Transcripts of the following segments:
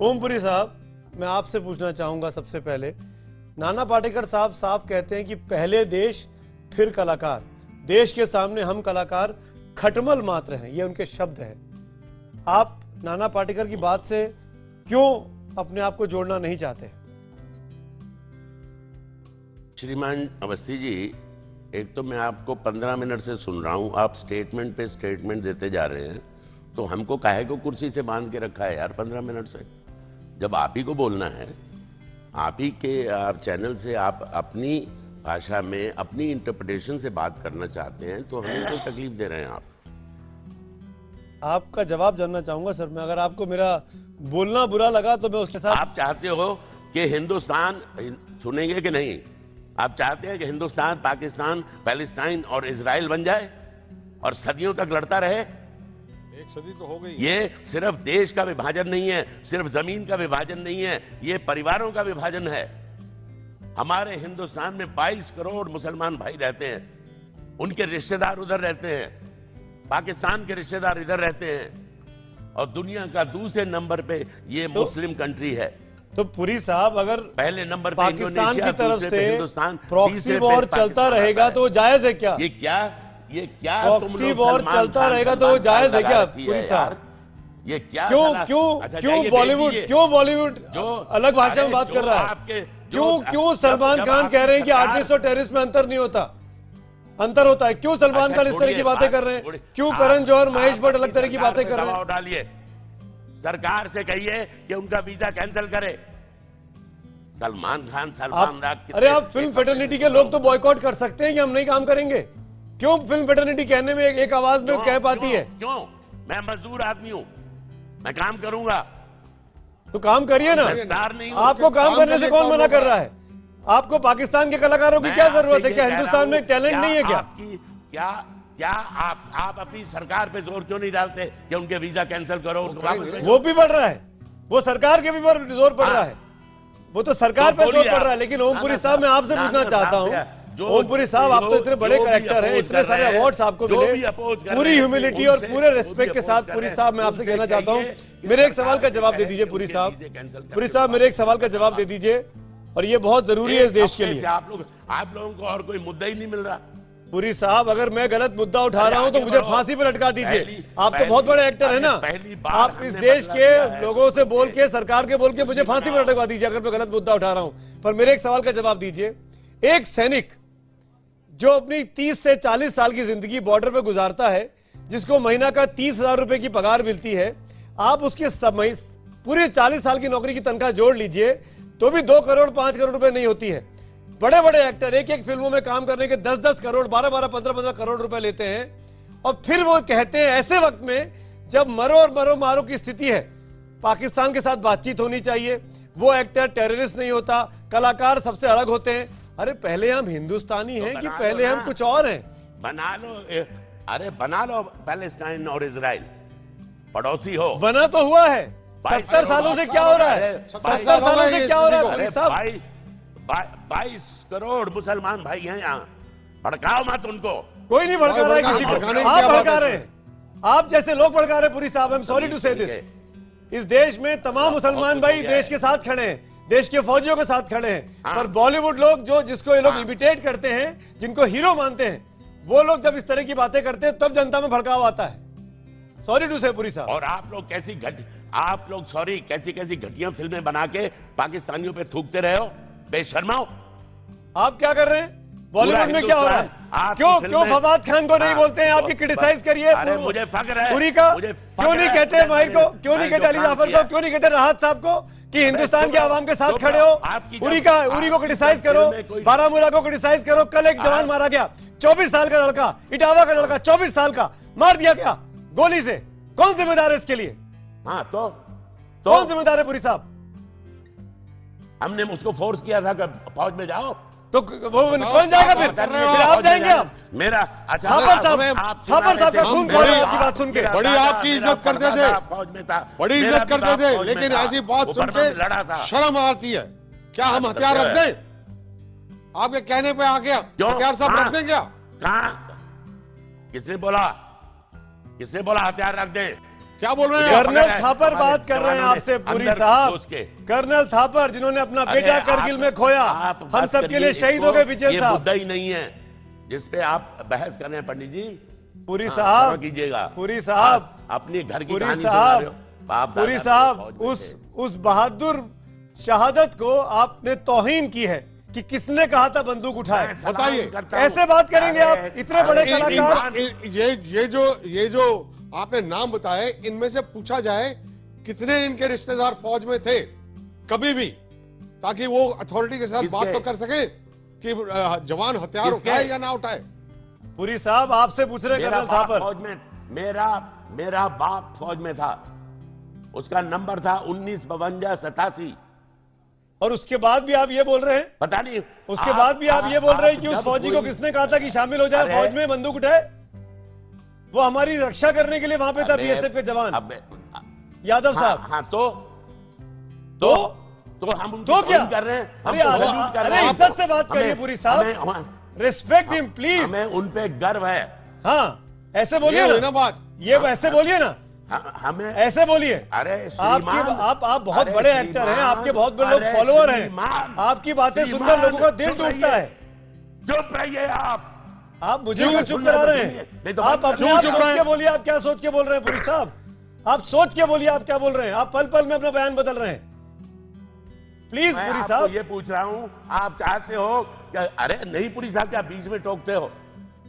ओमपुरी साहब, मैं आपसे पूछना चाहूंगा सबसे पहले, नाना पाटेकर साहब साफ कहते हैं कि पहले देश फिर कलाकार, देश के सामने हम कलाकार खटमल मात्र हैं, ये उनके शब्द हैं। आप नाना पाटेकर की बात से क्यों अपने आप को जोड़ना नहीं चाहते? श्रीमान अवस्थी जी, एक तो मैं आपको 15 मिनट से सुन रहा हूं, आप स्टेटमेंट पे स्टेटमेंट देते जा रहे हैं, तो हमको काहे को कुर्सी से बांध के रखा है यार 15 मिनट से? जब आप ही को बोलना है, आप ही के आप चैनल से आप अपनी भाषा में अपनी इंटरप्रिटेशन से बात करना चाहते हैं, तो हमें कोई तकलीफ दे रहे हैं आप? आपका जवाब जानना चाहूंगा सर मैं। अगर आपको मेरा बोलना बुरा लगा तो मैं उसके साथ। आप चाहते हो कि हिंदुस्तान, सुनेंगे कि नहीं, आप चाहते हैं कि हिंदुस्तान पाकिस्तान पैलेस्टाइन और इजराइल बन जाए और सदियों तक लड़ता रहे? एक सदी तो हो गई। ये सिर्फ देश का विभाजन नहीं है, सिर्फ जमीन का विभाजन नहीं है, ये परिवारों का विभाजन है। हमारे हिंदुस्तान में 22 करोड़ मुसलमान भाई रहते हैं, उनके रिश्तेदार उधर रहते हैं, पाकिस्तान के रिश्तेदार इधर रहते हैं, और दुनिया का दूसरे नंबर पे ये मुस्लिम कंट्री है। तो पुरी साहब, अगर पहले नंबर पे पाकिस्तान की तरफ से हिंदुस्तान, प्रॉक्सी वॉर चलता रहेगा तो जायज है क्या? ये क्या प्रॉक्सी वॉर चलता रहेगा तो जायज है क्या पुरी साहब? ये क्या क्यों बॉलीवुड अलग भाषा में बात कर रहा है? क्यों सलमान खान कह रहे हैं कि आर्टिस्ट और टेररिस्ट में अंतर नहीं होता? अंतर होता है। क्यों सलमान खान इस तरह की बातें कर रहे हैं? क्यों करण जौहर, महेश भट्ट अलग तरह की बातें कर रहे हैं? डालिए, सरकार से कहिए कि उनका वीजा कैंसिल करे। सलमान खान, अरे आप फिल्म फेटर्निटी के लोग तो बॉयकॉट कर सकते हैं कि हम नहीं काम करेंगे। क्यों फिल्म फेटर्निटी कहने में एक आवाज में कह पाती है? क्यों? मैं मजदूर आदमी हूं, मैं काम करूंगा। तो काम करिए ना। आपको काम करने से कौन मना कर रहा है? आपको पाकिस्तान के कलाकारों की क्या जरूरत है? क्या हिंदुस्तान में टैलेंट नहीं है क्या? क्या आप अपनी सरकार पे जोर क्यों नहीं डालते कि उनके वीजा कैंसिल करो? वो भी बढ़ रहा है, वो सरकार के भी जोर पड़ रहा है, वो तो सरकार पे जोर पड़ रहा है। लेकिन ओमपुरी साहब, मैं आपसे पूछना चाहता हूं, ओमपुरी साहब, आप तो इतने बड़े कैरेक्टर हैं, इतने सारे अवार्ड्स आपको मिले, पूरी ह्यूमिलिटी और पूरे रिस्पेक्ट के साथ पुरी साहब मैं आपसे कहना चाहता हूं, मेरे एक सवाल का जवाब दे दीजिए पुरी साहब। पुरी साहब, मेरे एक सवाल का जवाब दे दीजिए, और ये बहुत जरूरी है इस देश के लिए। आप लोगों को और कोई मुद्दा ही नहीं मिल रहा। पुरी साहब, अगर मैं गलत मुद्दा उठा रहा हूं तो मुझे फांसी पर लटका दीजिए। आप तो बहुत बड़े एक्टर है ना, आप इस देश के लोगों से बोल के, सरकार के बोल के मुझे फांसी पर लटका दीजिए अगर मैं गलत मुद्दा उठा रहा हूं। पर मेरे एक सवाल का जवाब दीजिए। एक सैनिक जो अपनी 30 से 40 साल की जिंदगी बॉर्डर पे गुजारता है, जिसको महीना का 30,000 रुपए की पगार मिलती है, आप उसके समय पूरे 40 साल की नौकरी की तनख्वाह जोड़ लीजिए तो भी 2 करोड़ 5 करोड़ रुपए नहीं होती है। बड़े बड़े एक्टर एक फिल्मों में काम करने के 10-10 करोड़, 12-12, 15-15 करोड़ रुपए लेते हैं, और फिर वो कहते हैं ऐसे वक्त में जब मरो और मरो मारो की स्थिति है, पाकिस्तान के साथ बातचीत होनी चाहिए, वो एक्टर टेररिस्ट नहीं होता, कलाकार सबसे अलग होते हैं। अरे पहले हम हिंदुस्तानी हैं कि पहले हम कुछ और हैं? बना लो, अरे बना लो पैलेस्टाइन और इजराइल, पड़ोसी हो। बना तो हुआ है, 70 सालों से क्या हो रहा है? 70 सालों से क्या हो रहा है? 22 करोड़ मुसलमान भाई हैं यहाँ, भड़काओ मत उनको। कोई नहीं भड़का रहा है किसी को, आप भड़का रहे हैं, आप जैसे लोग भड़का रहे हैं। पुरी साहब, आई एम सॉरी टू से दिस, इस देश में तमाम मुसलमान भाई देश के साथ खड़े हैं, देश के फौजियों के साथ खड़े हैं, पर बॉलीवुड लोग जिसको ये लोग इमिटेट करते हैं, जिनको हीरो मानते हैं, वो लोग जब इस तरह की बातें करते हैं तब जनता में भड़काव आता है। सॉरी टू से पुरी साहब। और आप लोग कैसी घटिया फिल्में बना के पाकिस्तानियों पे थूकते रहे हो, बेशर्माओ। आप क्या कर रहे हैं? बॉलीवुड में क्या हो रहा है? क्यों फवाद खान को नहीं बोलते हैं? आपकी क्रिटिसाइज करिए। मुझे फख्र है पुरी का, क्यों नहीं कहते माहिर को, क्यों नहीं कहते अली जाफर को, क्यों नहीं कहते राहत साहब को कि हिंदुस्तान के आवाम के साथ खड़े हो? उरी को क्रिटिसाइज करो, बारामूला को क्रिटिसाइज करो। कल एक जवान मारा गया, 24 साल का लड़का, इटावा का लड़का, 24 साल का मार दिया गया गोली से। कौन जिम्मेदार है इसके लिए? हाँ, तो कौन जिम्मेदार है पुरी साहब? हमने उसको फोर्स किया था कि फौज में जाओ, तो वो कौन जाएगा? फिर आप जाएंगे? आप मेरा थापर साहब का खून खोल रहे हैं आपकी बात सुन के। बड़ी आपकी इज्जत करते थे, फौज में था, बड़ी इज्जत करते थे, लेकिन ऐसी बात सुन के शर्म आती है। क्या हम हथियार रख दें? आपके कहने पे आ गया हथियार सब रख दें क्या? कहां? किसने बोला हथियार रख दें? क्या बोल रहे हैं आप? कर्नल थापर बात कर रहे हैं आपसे पुरी साहब। सोच के। कर्नल थापर जिन्होंने अपना अरे बेटा आप- करगिल में खोया, आप हम बात सबके करिए, लिए शहीद इसको- हो गए विजय ये साहब। मुद्दा ही नहीं है जिसपे आप बहस कर रहे हैं पंडित जी। पुरी हाँ, साहब क्षमा कीजिएगा। पुरी साहब आप अपनी घर की पुरी कहानी सुना रहे हो। साहब बाप पुरी दादा साहब फौज में थे। उस बहादुर शहादत को आपने तौहीन की है कि किसने कहा था बंदूक उठाए। मैं सलाम बताइए, करता हूं। कैसे बात करेंगे आप? अरे, इतने बड़े अरे, कलाकार। ये जो आपने नाम बताए, इनमें से पूछा जाए कितने इनके रिश्तेदार फौज में थे कभी भी, ताकि वो अथॉरिटी के साथ बात तो कर सके कि जवान हथियार किसके? उठाए या ना उठाए। पुरी साहब आपसे पूछ रहे हैं मेरा कर्नल बाप थापर। फौज में, मेरा बाप फौज में था। उसका नंबर था 1952-87। और उसके बाद भी आप ये बोल रहे हैं, पता नहीं उसके बाद भी आप ये बोल रहे हैं कि उस जब फौजी को कोई- किसने कहा था कि शामिल हो जाए अरे- फौज में, बंदूक उठाए? वो हमारी रक्षा करने के लिए वहां पे था, अबे- बीएसएफ के जवान अबे- यादव हाँ, साहब। हाँ तो हम उनकी तो क्या? तौहीन कर रहे हैं। हम अरे तो अरे सल्यूट कर रहे अरे हैं। इज्जत से बात करिए हमें- पुरी साहब, हमें- रिस्पेक्ट हिम प्लीज। हमें उन पे गर्व है। हाँ ऐसे बोलिए ये हुई ना ना बात। ये ऐसे बोलिए ना, हमें ऐसे बोलिए। अरे आपके श्रीमान, आप बहुत अरे बड़े एक्टर हैं, श्रीमान, आपके बहुत बड़े लोग अरे फॉलोअर हैं, श्रीमान, आपकी बातें सुनकर श्रीमान, लोगों का दिल चुप टूटता रहिए। है। चुप रहिए आप मुझे क्यों क्यों चुप सुनना करा तो रहे सुनिए, हैं? नहीं तो आप बात अपने क्यों आप चुप सोच रहे के हैं? बोलिए, आप क्या सोच के बोल रहे हैं पुरी साहब? आप सोच के बोलिए आप क्या बोल रहे हैं? आप पल पल में अपना बयान बदल रहे हैं। प्लीज मैं पुरी आपको साहब। ये पूछ रहा हूं, आप चाहते हो कि अरे नहीं पुरी साहब क्या बीच में टोकते हो?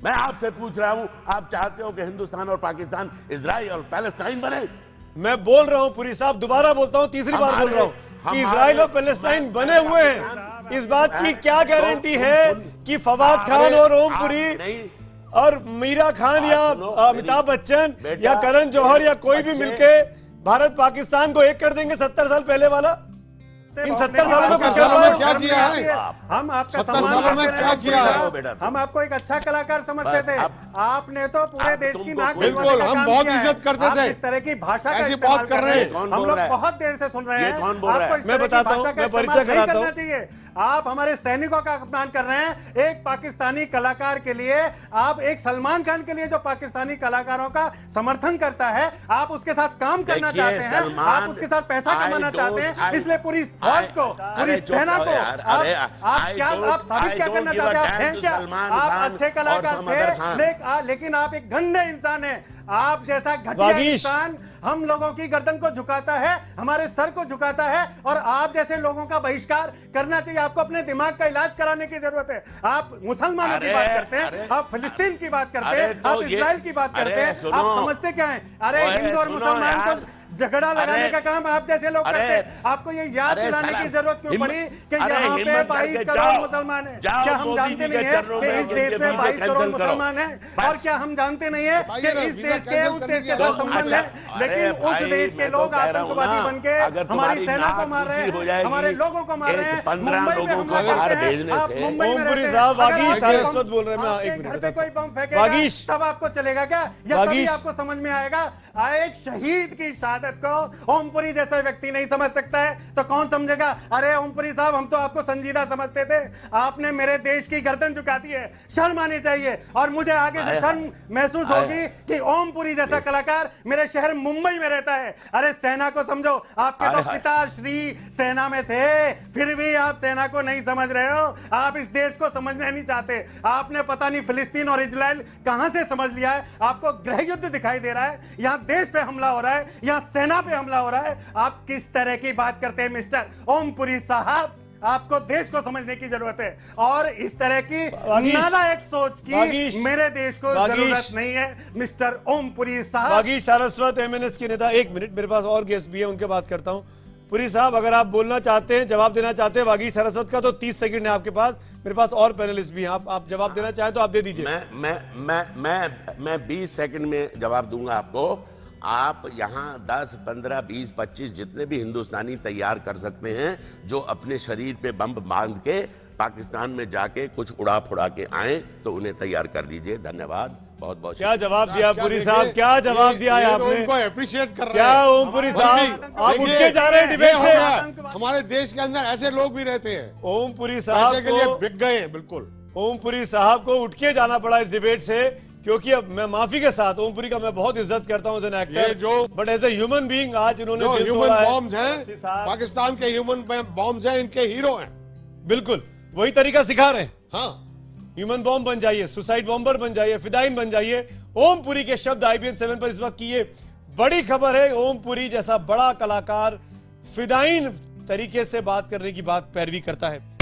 मैं आपसे पूछ रहा हूं, आप चाहते हो कि हिंदुस्तान और पाकिस्तान, इजराइल और पैलेस्टाइन बने? मैं बोल रहा हूं पुरी साहब, दोबारा बोलता हूं, तीसरी बार बोल रहा हूं कि हमारे- इजराइल और पैलेस्टाइन बने हुए हैं। इस बात की क्या गारंटी है कि फवाद खान अरे, और आप ओमपुरी नहीं, और मीरा खान या सुनो, अमिताभ बच्चन बेटा, या करण जौहर या कोई भी बच्चे- मिलके भारत पाकिस्तान को एक कर देंगे 70 साल पहले वाला? इन 70 सालों में 70 कुछ सालों में हुआ? क्या किया है? हम आपका 70 सम्मान सालों में करते क्या रहे, किया है? बेटा, हम आपको एक अच्छा कलाकार समझते बस थे। अब- आपने तो पूरे अब देश की तुमको नाक कोई- कटवाने बिल्कुल, का हम काम बहुत किया है। इज्जत करते आप थे। इस तरह की भाषा का ऐसी इस्तेमाल बात कर रहे हैं। कौन हम बोल लोग रहा है? बहुत देर से सुन रहे ये हैं। कौन बोल रहा है? आपको इस मैं तरह की बताता हूं, भाषा का मैं इस्तेमाल परिचय नहीं कराता करना हूं। चाहिए। आप हमारे सैनिकों का अपमान कर रहे हैं। एक पाकिस्तानी कलाकार के लिए, आप एक सलमान खान के लिए जो पाकिस्तानी कलाकारों का समर्थन करता है, आप उसके साथ काम करना देखिए, चाहते हैं, सलमान, आप उसके साथ पैसा I कमाना don't- चाहते हैं, I- इसलिए पूरी फौज को, पूरी अरे चुप सेना रहो को यार, अरे, आप I क्या, don't- आप साबित I क्या don't करना give a चाहते हैं? आप damn हैं to क्या? सलमान आप खान अच्छे कलाकार और some other थे, खान। लेकिन आप एक गंदे इंसान हैं। आप जैसा घटिया वागीश। इंसान हम लोगों की गर्दन को झुकाता है, हमारे सर को झुकाता है, और आप जैसे लोगों का बहिष्कार करना चाहिए। आपको अपने दिमाग का इलाज कराने की जरूरत है। आप मुसलमानों की अरे, बात करते हैं, अरे, आप फिलिस्तीन की बात करते अरे, हैं, तो आप ये- इजराइल की बात अरे, करते हैं। सुनो। आप समझते क्या हैं? अरे ओए, हिंदू और सुनो मुसलमान यार। को झगड़ा लगाने अरे, का काम आप जैसे लोग अरे, करते हैं। आपको ये याद अरे, दिलाने की साला, जरूरत क्यों हिम्मत- पड़ी कि अरे, यहाँ पे हिम्मत 22 करके करोड़ जाओ। मुसलमान हैं? जाओ, क्या हम मोदी जानते जी के नहीं है चरणों कि में इस उनके देश में वीजा 22 करोड़ कैंसिल करो। मुसलमान हैं? बस। और क्या हम जानते नहीं है बताइए कि ना, इस वीजा देश के, कैंसिल उस करने देश की के क्या साथ संबंध है? अरे लेकिन उस भाई, देश के मैं तो लोग कह रहा हूं आतंकवादी ना, बन के अगर हमारी तुम्हारी सेना को नाक मार रहे ऊंची हो हैं, जाएगी, हमारे लोगों को मार रहे हैं। 15 मुंबई में लोगों हमला को बाहर करते हैं। भेजने आप से। मुंबई में ओमपुरी रहते हैं। साहब, अगर वागीश आपके सारस्वत बोल रहे हैं, मैं आपके एक मिनट घर पे बताता कोई बम फेंकेगा, वागीश। तब आपको चलेगा क्या? या तभी वागीश। आपको समझ में आएगा? एक शहीद की शहादत को ओमपुरी जैसा व्यक्ति नहीं समझ सकता है तो कौन समझेगा? अरे ओमपुरी साहब, हम तो आपको संजीदा समझते थे, आपने मेरे देश की गर्दन झुका दी है। शर्म आनी चाहिए, और मुझे आगे से शर्म महसूस होगी कि ओमपुरी जैसा कलाकार मेरे शहर मुंबई में रहता है। अरे सेना को समझो, आपके तो पिता श्री सेना में थे, फिर भी आप सेना को नहीं समझ रहे हो। आप इस देश को समझना नहीं चाहते। आपने पता नहीं फिलिस्तीन और इजराइल कहां से समझ लिया है। आपको गृह युद्ध दिखाई दे रहा है, यहां देश पे हमला हो रहा है, यहां सेना पे हमला हो रहा है। आप किस तरह की बात करते हैं मिस्टर ओमपुरी साहब? आपको देश को समझने की जरूरत है, और इस तरह की वागीश। नालायक सोच वागीश। की मेरे देश को वागीश। जरूरत नहीं है मिस्टर ओमपुरी साहब। वागीश सारस्वत एमएनएस के नेता, एक मिनट, मेरे पास और गेस्ट भी है, उनके बात करता हूं। पुरी साहब, अगर आप बोलना चाहते हैं, जवाब देना चाहते हैं वागीश सारस्वत का, तो 30 सेकंड है आपके पास। मेरे पास और पैनलिस्ट भी हैं, आप जवाब देना चाहें तो आप दे दीजिए। मैं 20 सेकंड में जवाब दूंगा आपको। आप यहां 10, 15, 20, 25 जितने भी हिंदुस्तानी तैयार कर सकते हैं, जो अपने शरीर पे बम बांध के पाकिस्तान में जाके कुछ उड़ा फुड़ा के आए, तो उन्हें तैयार कर दीजिए। धन्यवाद, बहुत बहुत। क्या जवाब दिया पुरी साहब? देखिए, क्या जवाब दिया है ये आपने? उनको अप्रिशिएट कर रहे क्या हैं। ओमपुरी साहब, आप उठ के जा रहे हैं ये डिबेट हो से? गया। हमारे देश के अंदर ऐसे लोग भी रहते हैं, ओमपुरी पैसे साहब के लिए को, बिक गए हैं। बिल्कुल ओमपुरी साहब को उठ के जाना पड़ा इस डिबेट से क्योंकि अब मैं माफी के साथ ओमपुरी का मैं बहुत इज्जत करता हूं एज एन ये एक्टर, जो- but as a human being आज इन्होंने जो दिल ह्यूमन तोड़ा है। बॉम्ब्स हैं, पाकिस्तान के ह्यूमन बॉम्ब्स हैं, इनके हीरो हैं। बिल्कुल वही तरीका सिखा रहे हैं। हाँ, ह्यूमन बॉम्ब बन जाइए, सुसाइड बॉम्बर बन जाइए, फिदाइन बन जाइए। ओमपुरी के शब्द IBN 7 पर इस वक्त की ये बड़ी खबर है। ओमपुरी जैसा बड़ा कलाकार फिदाइन तरीके से बात करने की बात पैरवी करता है।